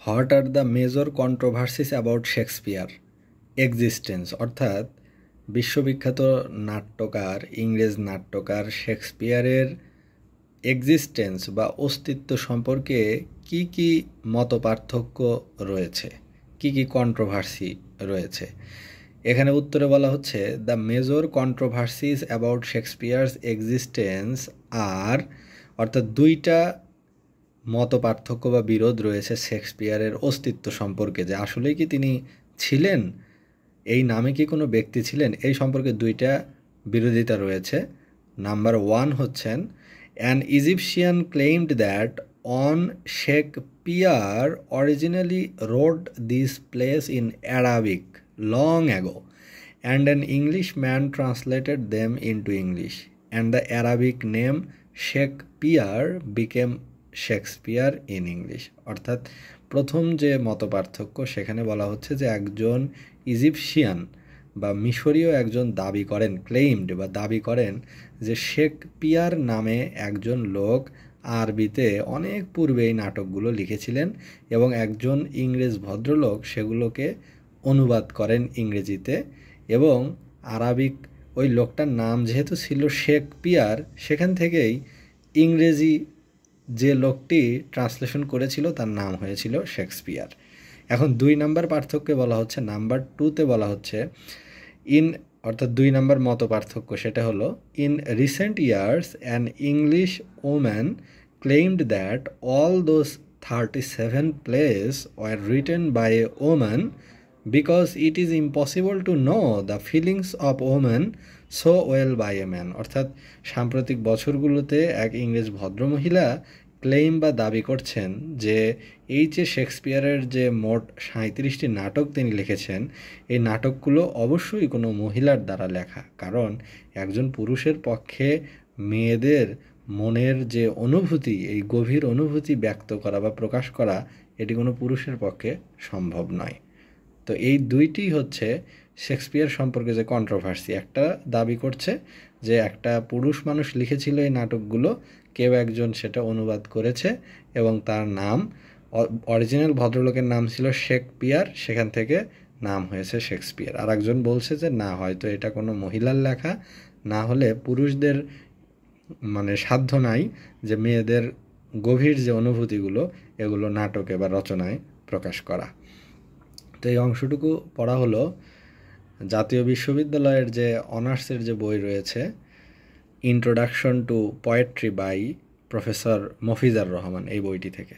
What are the major controversies about Shakespeare existence, অর্থাৎ বিশ্ববিখ্যাত নাট্যকার, ইংরেজ নাট্যকার শেক্সপিয়ারের এক্সিস্টেন্স বা অস্তিত্ব সম্পর্কে কি কি মতপার্থক্য রয়েছে, কি কি কন্ট্রোভার্সি রয়েছে। এখানে উত্তরে বলা হচ্ছে the major controversies about Shakespeare's existence are, অর্থাৎ দুইটা মতপার্থক্য বা বিরোধ রয়েছে শেক্সপিয়ারের অস্তিত্ব সম্পর্কে, যে আসলেই কি তিনি ছিলেন, এই নামে কি কোনো ব্যক্তি ছিলেন, এই সম্পর্কে দুইটা বিরোধিতা রয়েছে। নাম্বার 1 হচ্ছেন an Egyptian claimed that on Shakespeare originally wrote these plays in Arabic long ago and an Englishman translated them into English and the Arabic name Shakespeare became Shakespeare in English। অর্থাৎ প্রথম যে মতপার্থক্য সেখানে বলা হচ্ছে যে একজন ইজিপশিয়ান বা মিশরীয় একজন দাবি করেন, ক্লেইমড বা দাবি করেন যে শেকসপিয়ার নামে একজন লোক আরবিতে অনেক পূর্বে এই নাটকগুলো লিখেছিলেন এবং একজন ইংরেজ ভদ্রলোক সেগুলোকে অনুবাদ করেন ইংরেজিতে, এবং আরবিক ওই লোকটার নাম যেহেতু ছিল শেকসপিয়ার, সেখান থেকেই ইংরেজি যে লোকটি ট্রান্সলেশন করেছিল তার নাম হয়েছিল শেক্সপিয়ার। এখন 2 নম্বর পার্থক্যে বলা হচ্ছে, নাম্বার 2তে বলা হচ্ছে অর্থাৎ 2 নম্বর মত পার্থক্য, সেটা হলো in recent years an English woman claimed that all those 37 plays were written by a woman because it is impossible to know the feelings of women so well by a man। অর্থাৎ সাম্প্রতিক বছরগুলোতে এক ইংরেজ ভদ্রমহিলা claim বা দাবি করছেন যে এই যে শেক্সপিয়ারের যে মোট 37টি নাটক তিনি লিখেছেন, এই নাটকগুলো অবশ্যই কোনো মহিলার দ্বারা লেখা, কারণ একজন পুরুষের পক্ষে মেয়েদের মনের যে অনুভূতি, এই গভীর অনুভূতি ব্যক্ত করা বা প্রকাশ করা, এটি কোনো পুরুষের পক্ষে সম্ভব নয়। তো এই দুইটি হচ্ছে শেক্সপিয়ার সম্পর্কে যে কন্ট্রোভার্সি। একটা দাবি করছে যে একটা পুরুষ মানুষ লিখেছিল এই নাটকগুলো, কেউ একজন সেটা অনুবাদ করেছে এবং তার নাম, অরিজিনাল ভদ্রলোকের নাম ছিল শেকসপিয়ার, সেখান থেকে নাম হয়েছে শেক্সপিয়ার। আর একজন বলছে যে না, হয়তো এটা কোনো মহিলার লেখা, না হলে পুরুষদের সাধ্য নাই যে মেয়েদের গভীর যে অনুভূতিগুলো এগুলো নাটকে বা রচনায় প্রকাশ করা। তো এই অংশটুকু পড়া হলো জাতীয় বিশ্ববিদ্যালয়ের যে অনার্সের যে বই রয়েছে, introduction to poetry by professor Mofizur Rahman, এই বইটি থেকে।